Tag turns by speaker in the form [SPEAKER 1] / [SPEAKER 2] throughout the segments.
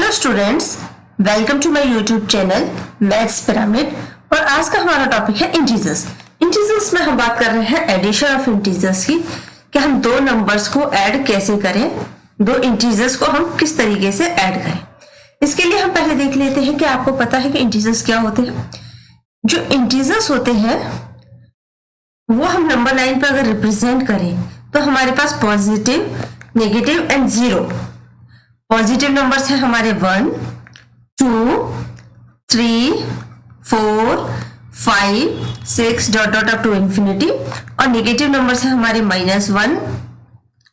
[SPEAKER 1] Hello students, welcome to my YouTube channel maths pyramid. और आज का हमारा टॉपिक है इंटीजर्स। इंटीजर्स में हम बात कर रहे हैं एडिशन ऑफ इंटीजर्स की, कि हम दो नंबर्स को ऐड कैसे करें, दो इंटीजर्स को हम किस तरीके से ऐड करें। इसके लिए हम पहले देख लेते हैं कि आपको पता है कि इंटीजर्स क्या होते हैं। जो इंटीजर्स होते हैं वो हम नंबर लाइन पर अगर रिप्रेजेंट करें तो हमारे पास positive, negative and zero. Positive numbers हैं हमारे 1, 2, 3, 4, 5, 6 dot dot up to infinity. और नेगेटिव नंबर्स हैं हमारे -1,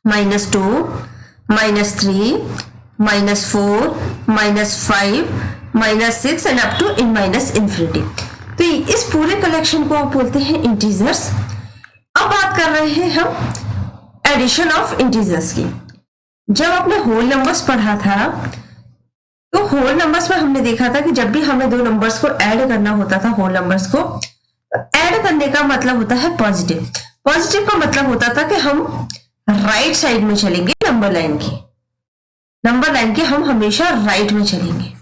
[SPEAKER 1] -2, -3, -4, -5, -6 and up to in minus infinity. तो इस पूरे कलेक्शन को आप बोलते हैं इंटीजर्स। अब बात कर रहे हैं हम एडिशन ऑफ इंटीजर्स की। जब आपने होल नंबर्स पढ़ा था तो होल नंबर्स में हमने देखा था कि जब भी हमें दो नंबर्स को ऐड करना होता था, होल नंबर्स को ऐड करने का मतलब होता है पॉजिटिव। पॉजिटिव का मतलब होता था कि हम राइट साइड में चलेंगे नंबर लाइन की हम हमेशा राइट में चलेंगे।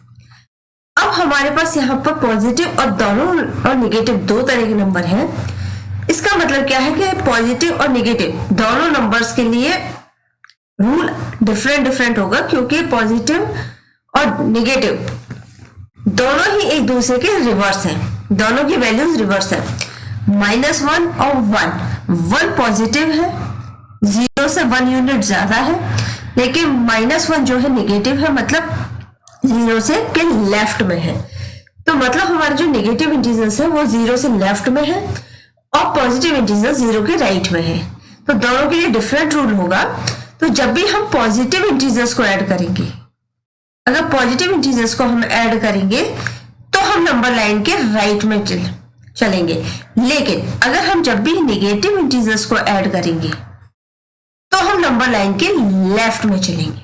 [SPEAKER 1] अब हमारे पास यहाँ पर पॉजिटिव और दोनों और नेगेटिव दो तरह के नंबर हैं। इसका मतलब क्या है कि पॉजिटिव और नेगेटिव दोनों नंबर्स के लिए रूल डिफरेंट होगा, क्योंकि पॉजिटिव और नेगेटिव दोनों ही एक दूसरे के रिवर्स हैं, दोनों की वैल्यूज रिवर्स है। -1 और 1 पॉजिटिव है, 0 से 1 यूनिट ज्यादा है, लेकिन -1 जो है नेगेटिव है, मतलब 0 से के लेफ्ट में है। तो मतलब हमारे जो नेगेटिव इंटीजर्स है वो 0 से लेफ्ट में है और पॉजिटिव इंटीजर्स 0 के राइट में है। तो दोनों के लिए डिफरेंट रूल होगा। तो जब भी हम पॉजिटिव इंटीजर्स को ऐड करेंगे, अगर पॉजिटिव इंटीजर्स को हम ऐड करेंगे तो हम नंबर लाइन के राइट में चलेंगे। लेकिन अगर हम जब भी नेगेटिव इंटीजर्स को ऐड करेंगे तो हम नंबर लाइन के लेफ्ट में चलेंगे।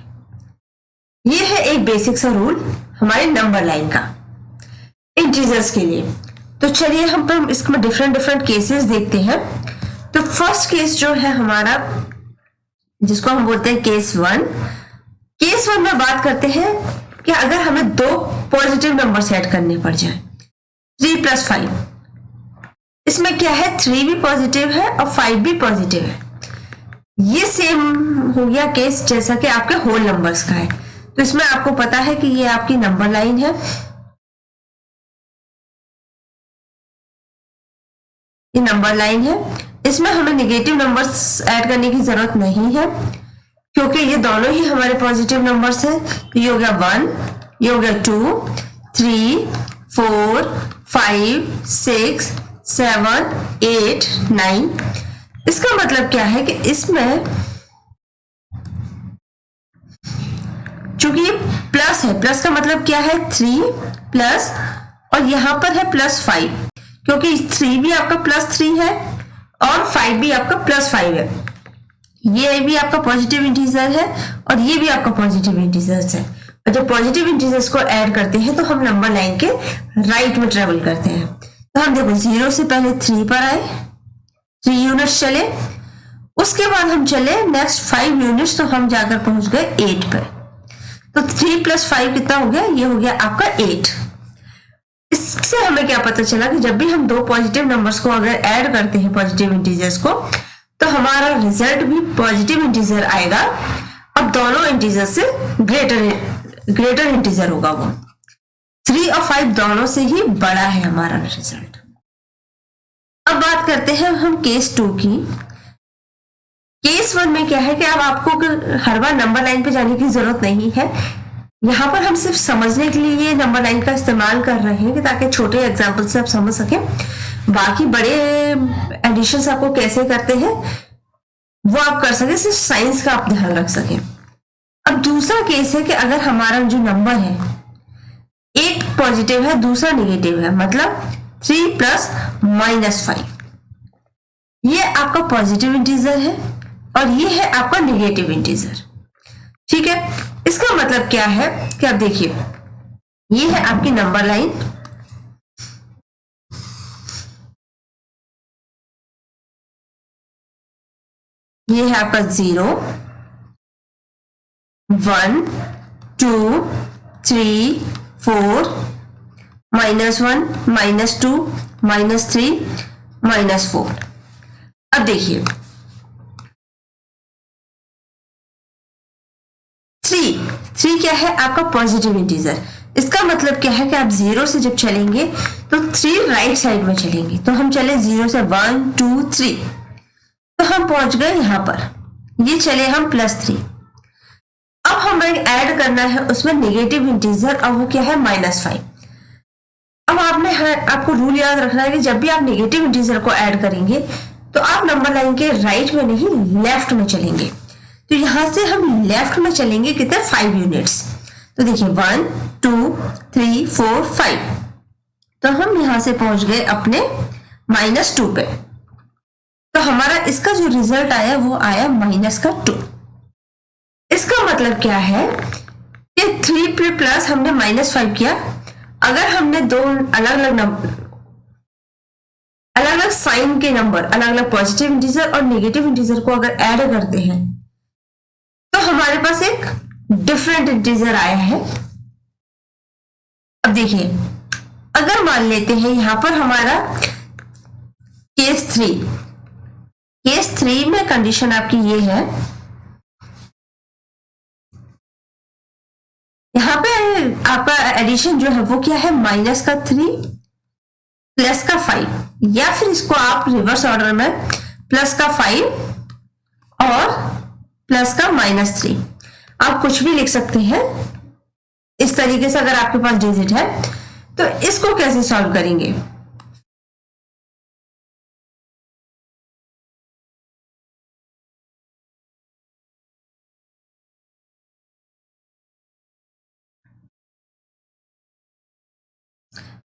[SPEAKER 1] ये है एक बेसिक सा रूल हमारे नंबर लाइन का इंटीजर्स के लिए। तो चलिए हम इसमें डिफरेंट केसेस देखते हैं। तो फर्स्ट केस जो है हमारा, जिसको हम बोलते हैं केस 1। केस 1 में बात करते हैं कि अगर हमें दो पॉजिटिव नंबर सेट करने पड़ जाए, 3 + 5। इसमें क्या है, 3 भी पॉजिटिव है और 5 भी पॉजिटिव है। ये सेम हो गया केस जैसा कि आपके होल नंबर्स का है। तो इसमें आपको पता है कि ये आपकी नंबर लाइन है, ये नंबर लाइन है। इसमें हमें नेगेटिव नंबर्स ऐड करने की जरूरत नहीं है, क्योंकि ये दोनों ही हमारे पॉजिटिव नंबर्स हैं। तो ये हो गया 1, ये हो गया 2, 3, 4, 5, 6, 7, 8, 9। इसका मतलब क्या है कि इसमें चूंकि ये प्लस है, प्लस का मतलब क्या है, 3 प्लस, और यहां पर है +5, क्योंकि 3 भी आपका +3 है और 5 भी आपका +5 है। ये भी आपका पॉजिटिव इंटीजर है और ये भी आपका पॉजिटिव इंटीजर्स है। और जब पॉजिटिव इंटीजर्स को ऐड करते हैं तो हम नंबर लाइन के राइट में ट्रेवल करते हैं। तो हम देखो 0 से पहले 3 पर आए, 3 यूनिट्स चले, उसके बाद हम चले नेक्स्ट 5 यूनिट्स, तो हम जाकर पहुंच गए 8 पर। तो 3 + 5 कितना हो गया, ये हो गया आपका 8। इससे हमें क्या पता चला कि जब भी हम दो पॉजिटिव नंबर्स को अगर ऐड करते हैं, पॉजिटिव इंटीजर्स को, तो हमारा रिजल्ट भी पॉजिटिव इंटीजर आएगा। अब दोनों इंटीजर से ग्रेटर इंटीजर होगा, वो 3 और 5 दोनों से ही बड़ा है हमारा रिजल्ट। अब बात करते हैं हम केस 2 की। केस 1 में क्या है कि अब आपको हर बार नंबर लाइन पे जाने की जरूरत नहीं है। यहाँ पर हम सिर्फ समझने के लिए ये नंबर लाइन का इस्तेमाल कर रहे हैं, कि ताकि छोटे एग्जाम्पल से आप समझ सकें। बाकी बड़े एडिशंस आपको कैसे करते हैं वो आप कर सके, सिर्फ साइंस का आप ध्यान रख सके। अब दूसरा केस है कि अगर हमारा जो नंबर है, एक पॉजिटिव है दूसरा नेगेटिव है, मतलब 3 + -5, ये आपका पॉजिटिव इंटीजर है और ये है आपका नेगेटिव इंटीजर। ठीक है, इसका मतलब क्या है कि अब देखिए, ये है आपकी नंबर लाइन, ये है आपका 0, 1, 2, 3, 4, -1, -2, -3, -4। अब देखिए 3 क्या है आपका पॉजिटिव इंटीजर। इसका मतलब क्या है कि आप 0 से जब चलेंगे तो 3 राइट साइड में चलेंगे। तो हम चले 0 से 1, 2, 3, तो हम पहुंच गए यहां पर। ये चले हम +3। अब हमें ऐड करना है उसमें नेगेटिव इंटीजर, और वो क्या है -5। अब आपको रूल याद रखना है कि जब भी आप नेगेटिव इंटीजर को ऐड करेंगे तो आप नंबर लाइन के राइट में नहीं, लेफ्ट में चलेंगे। तो यहां से हम लेफ्ट में चलेंगे कितने 5 यूनिट्स। तो देखिए 1, 2, 3, 4, 5। तो हम यहां से पहुंच गए अपने -2 पे। तो हमारा इसका जो रिजल्ट आया वो आया -2। इसका मतलब क्या है कि 3 पे प्लस हमने -5 किया। अगर हमने दो अलग अलग साइन के नंबर, अलग अलग पॉजिटिव इंटीजर और नेगेटिव इंटीजर को अगर ऐड करते हैं तो हमारे पास एक डिफरेंट इंटीजर आया है। अब देखिए अगर मान लेते हैं यहां पर हमारा केस 3 में कंडीशन आपकी ये है, यहां पे आपका एडिशन जो है वो क्या है -3 +5, या फिर इसको आप रिवर्स ऑर्डर में +5 और +3 आप कुछ भी लिख सकते हैं। इस तरीके से अगर आपके पास डिजिट है तो इसको कैसे सॉल्व करेंगे।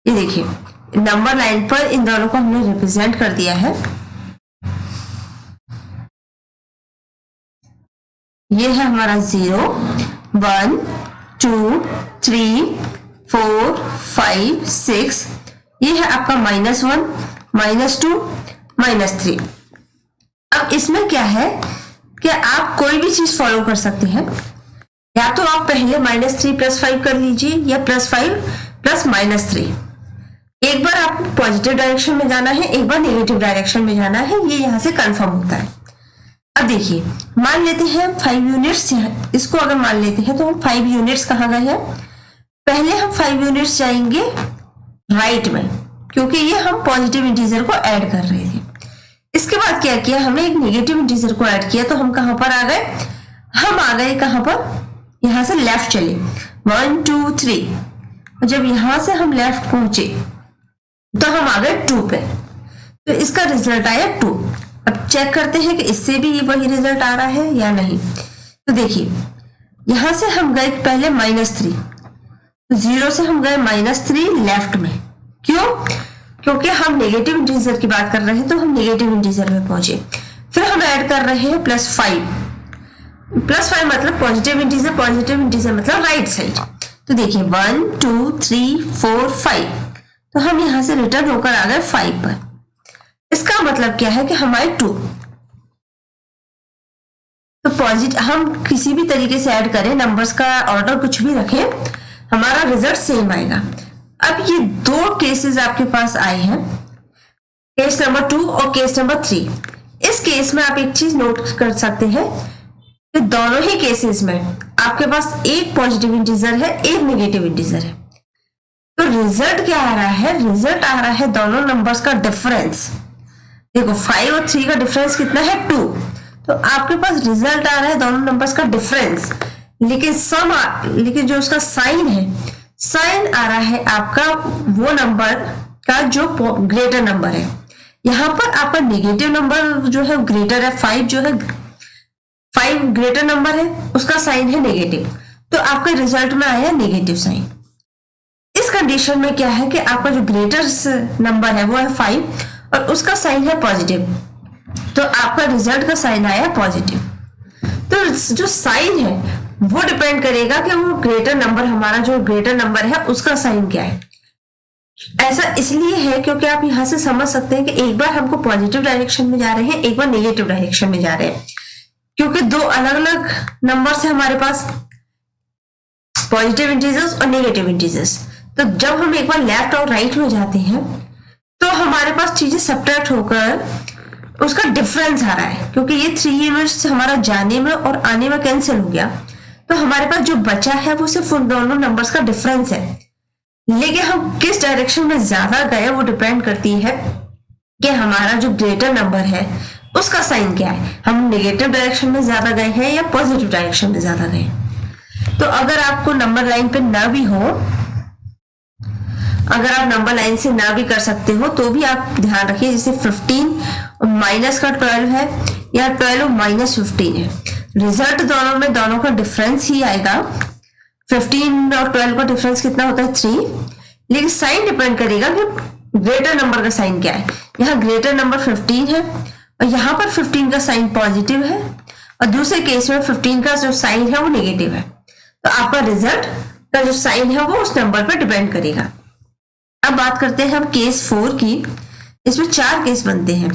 [SPEAKER 1] ये देखिए नंबर लाइन पर इन दोनों को हमने रिप्रेजेंट कर दिया है। ये है हमारा 0, 1, 2, 3, 4, 5, 6। ये है आपका -1, -2, -3। अब इसमें क्या है कि आप कोई भी चीज फॉलो कर सकते हैं। या तो आप पहले -3 + 5 कर लीजिए, या +5 + -3। एक बार आपको पॉजिटिव डायरेक्शन में जाना है, एक बार नेगेटिव डायरेक्शन में जाना है, ये यहां से कंफर्म होता है। अब देखिए मान लेते हैं 5 यूनिट्स, इसको अगर मान लेते हैं तो हम 5 यूनिट्स कहाँ गए हैं। पहले हम 5 यूनिट्स जाएंगे राइट में, क्योंकि ये हम पॉजिटिव इंटीजर को ऐड कर रहे थे। इसके बाद क्या किया हमने, एक नेगेटिव इंटीजर को ऐड किया। तो हम कहां पर आ गए, हम आ गए कहां पर, यहां से लेफ्ट चले 1, 2, 3। जब यहां से हम लेफ्ट पहुंचे तो हम आ गए 2 पे। तो इसका रिजल्ट आया 2। अब चेक करते हैं कि इससे भी वही रिजल्ट आ रहा है या नहीं। तो देखिए यहां से हम गए पहले -3, 0 से हम गए -3 लेफ्ट में। क्यों? क्योंकि हम नेगेटिव इंटीजर की बात कर रहे हैं, तो हम नेगेटिव इंटीजर में पहुंचे। फिर हम ऐड कर रहे हैं +5 मतलब पॉजिटिव इंटीजर मतलब राइट साइड। तो देखिए 1, 2, 3, 4, 5। तो हम यहां से रिटर्न होकर आ गए 5 पर। इसका मतलब क्या है कि हमारे 2। तो पॉजिटिव हम किसी भी तरीके से ऐड करें, नंबर्स का ऑर्डर कुछ भी रखें, हमारा रिजल्ट सेम आएगा। अब ये 2 केसेस आपके पास आए हैं, केस नंबर 2 और केस नंबर 3। इस केस में आप एक चीज नोट कर सकते हैं कि दोनों ही केसेस में आपके पास एक पॉजिटिव इंटीजर है, एक नेगेटिव इंटीजर है। तो रिजल्ट क्या आ रहा है, रिजल्ट आ रहा है दोनों नंबर्स का डिफरेंस। देखो 5 और 3 का डिफरेंस कितना है 2। तो आपके पास रिजल्ट आ रहा है दोनों नंबर्स का डिफरेंस, लेकिन जो उसका साइन है, साइन आ रहा है आपका वो नंबर का जो ग्रेटर नंबर है। यहां पर आपका नेगेटिव नंबर जो है ग्रेटर है, 5 जो है 5 ग्रेटर नंबर है, उसका साइन है नेगेटिव। तो आपके रिजल्ट में आया नेगेटिव साइन। इस कंडीशन में क्या है कि आपका जो ग्रेटर नंबर है वो है 5 और उसका साइन है पॉजिटिव। तो आपका रिजल्ट का साइन आया पॉजिटिव। तो जो साइन है वो डिपेंड करेगा कि वो ग्रेटर नंबर, हमारा जो ग्रेटर नंबर है उसका साइन क्या है। ऐसा इसलिए है क्योंकि आप यहां से समझ सकते हैं कि एक बार हमको पॉजिटिव डायरेक्शन में जा रहे हैं, एक बार नेगेटिव डायरेक्शन में जा रहे हैं, क्योंकि 2 अलग अलग नंबर्स है हमारे पास। पॉजिटिव इंटीजर्स और नेगेटिव इंटीजर्स। तो जब हम एक बार लेफ्ट और राइट में जाते हैं तो हमारे पास चीजें सब्ट्रैक्ट होकर उसका डिफरेंस आ रहा है, क्योंकि ये 3 यूनिट्स हमारा जाने में और आने में कैंसिल हो गया, तो हमारे पास जो बचा है वो सिर्फ उन दोनों नंबर्स का डिफरेंस है। लेकिन हम किस डायरेक्शन में ज्यादा गए वो डिपेंड करती है कि हमारा जो ग्रेटर नंबर है उसका साइन क्या है, हम नेगेटिव डायरेक्शन में ज्यादा गए हैं या पॉजिटिव डायरेक्शन में ज्यादा गए। तो अगर आपको नंबर लाइन पे ना भी हो, अगर आप नंबर लाइन से ना भी कर सकते हो तो भी आप ध्यान रखिए, जैसे 15 माइनस का 12 है या 12 माइनस 15 है, रिजल्ट दोनों का डिफरेंस ही आएगा। 15 और 12 का डिफरेंस कितना होता है 3, लेकिन साइन डिपेंड करेगा कि ग्रेटर नंबर का साइन क्या है। यहाँ ग्रेटर नंबर 15 है और यहाँ पर 15 का साइन पॉजिटिव है और दूसरे केस में 15 का जो साइन है वो नेगेटिव है। तो आपका रिजल्ट का जो साइन है वो उस नंबर पर डिपेंड करेगा। अब बात करते हैं हम केस 4 की। इसमें 4 केस बनते हैं,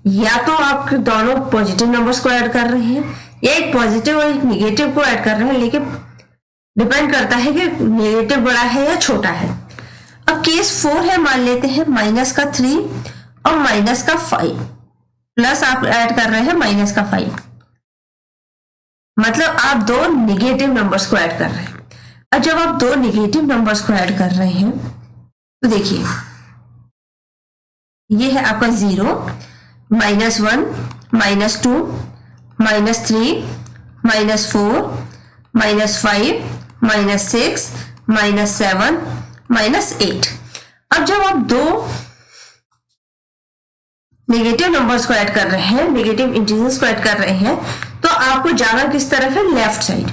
[SPEAKER 1] या तो आप दोनों पॉजिटिव नंबर्स को ऐड कर रहे हैं या एक पॉजिटिव और एक नेगेटिव को ऐड कर रहे हैं, लेकिन डिपेंड करता है कि नेगेटिव बड़ा है या छोटा है। अब केस 4 है, मान लेते हैं माइनस का 3 और माइनस का 5 प्लस आप ऐड कर रहे हैं माइनस का 5, मतलब आप 2 नेगेटिव नंबर्स को ऐड कर रहे हैं। अब जब आप 2 नेगेटिव नंबर्स को ऐड कर रहे हैं तो देखिए ये है आपका 0, -1, -2, -3, -4, -5, -6, -7, -8। अब जब आप 2 नेगेटिव नंबर्स को ऐड कर रहे हैं, नेगेटिव इंटीजर्स को ऐड कर रहे हैं, तो आपको जाना किस तरफ है, लेफ्ट साइड।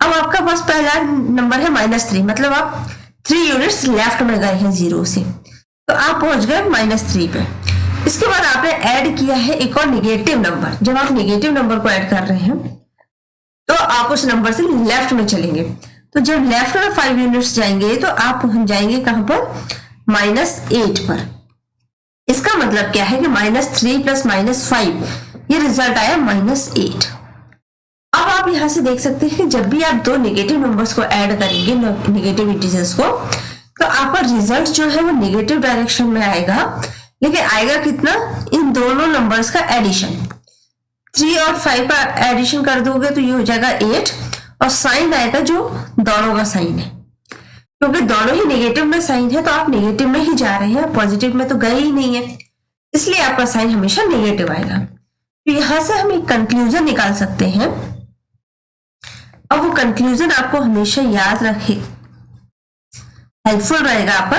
[SPEAKER 1] अब आपका पास पहला नंबर है -3, मतलब आप 3 यूनिट्स लेफ्ट में गए हैं 0 से, तो आप पहुंच गए -3 पे। इसके बाद आपने ऐड किया है एक और नेगेटिव नंबर। जब आप नेगेटिव नंबर को ऐड कर रहे हैं तो आप उस नंबर से लेफ्ट में चलेंगे, तो जब लेफ्ट में 5 यूनिट्स जाएंगे तो आप पहुंच जाएंगे कहां पर, -8 पर। इसका मतलब क्या है कि -3 + -5 ये रिजल्ट आया -8। अब आप यहां से देख सकते हैं कि जब भी आप 2 नेगेटिव नंबर्स को ऐड करेंगे, नेगेटिव इंटीजर्स को, तो आपका रिजल्ट जो है वो नेगेटिव डायरेक्शन में आएगा, लेकिन आएगा कितना, इन दोनों नंबर्स का एडिशन। 3 और 5 का एडिशन कर दोगे तो ये हो जाएगा 8 और साइन आएगा जो दोनों का साइन है, क्योंकि दोनों ही नेगेटिव में साइन है तो आप नेगेटिव में ही जा रहे हैं, पॉजिटिव में तो गए ही नहीं है, इसलिए आपका साइन हमेशा नेगेटिव आएगा। तो यहां से हम एक कंक्लूजन निकाल सकते हैं, और वो कंक्लूजन आपको हमेशा याद रखे, हेल्पफुल रहेगा आपका।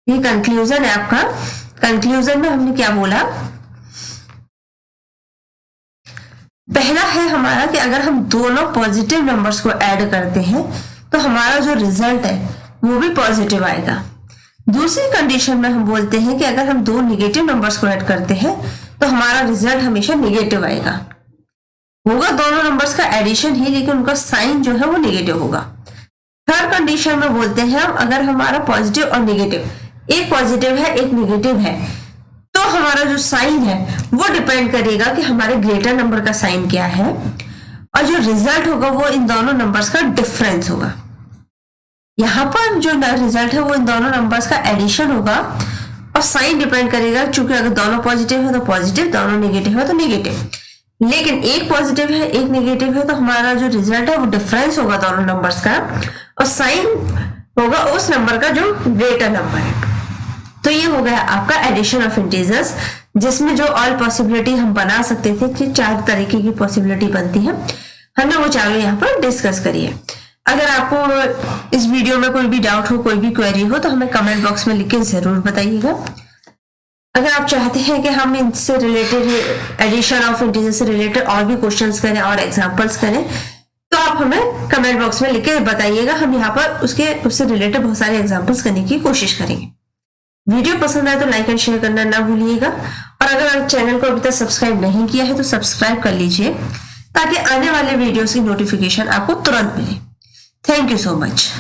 [SPEAKER 1] ये कंक्लूजन है आपका। कंक्लूजन में हमने क्या बोला, पहला है हमारा कि अगर हम दोनों पॉजिटिव नंबर्स को ऐड करते हैं तो हमारा जो रिजल्ट है वो भी पॉजिटिव आएगा। दूसरी कंडीशन में हम बोलते हैं कि अगर हम 2 नेगेटिव नंबर्स को ऐड करते हैं तो हमारा रिजल्ट हमेशा नेगेटिव आएगा। होगा दोनों नंबर्स का एडिशन ही, लेकिन उनका साइन जो है वो नेगेटिव होगा। थर्ड कंडीशन में बोलते हैं हम, अगर हमारा पॉजिटिव और नेगेटिव, एक पॉजिटिव है एक नेगेटिव है, तो हमारा जो साइन है वो डिपेंड करेगा कि हमारे ग्रेटर नंबर का साइन क्या है, और जो रिजल्ट होगा वो इन दोनों नंबर्स का डिफरेंस होगा। यहाँ पर जो रिजल्ट है वो इन दोनों नंबर्स का एडिशन होगा, और साइन डिपेंड करेगा, चूंकि अगर दोनों पॉजिटिव है तो पॉजिटिव, दोनों नेगेटिव है तो नेगेटिव। लेकिन एक पॉजिटिव है एक नेगेटिव है तो हमारा जो रिजल्ट है वो डिफरेंस होगा दोनों नंबर्स का, और साइन होगा उस नंबर का जो ग्रेटर नंबर है। तो ये हो गया आपका एडिशन ऑफ इंटीजर्स, जिसमें जो ऑल पॉसिबिलिटी हम बना सकते थे कि 4 तरीके की पॉसिबिलिटी बनती है, हमने वो चारों यहाँ पर डिस्कस करी है। अगर आपको इस वीडियो में कोई भी डाउट हो, कोई भी क्वेरी हो, तो हमें कमेंट बॉक्स में लिख के जरूर बताइएगा। अगर आप चाहते हैं कि हम इनसे रिलेटेड, एडिशन ऑफ इंटीजर से रिलेटेड और भी क्वेश्चंस करें और एग्जांपल्स करें, तो आप हमें कमेंट बॉक्स में लिख के बताइएगा। हम यहाँ पर उससे रिलेटेड बहुत सारे एग्जांपल्स करने की कोशिश करेंगे। वीडियो पसंद आए तो लाइक एंड शेयर करना ना भूलिएगा, और अगर चैनल को अभी तक सब्सक्राइब नहीं किया है तो सब्सक्राइब कर लीजिए, ताकि आने वाले वीडियोस की नोटिफिकेशन आपको तुरंत मिले। Thank you so much.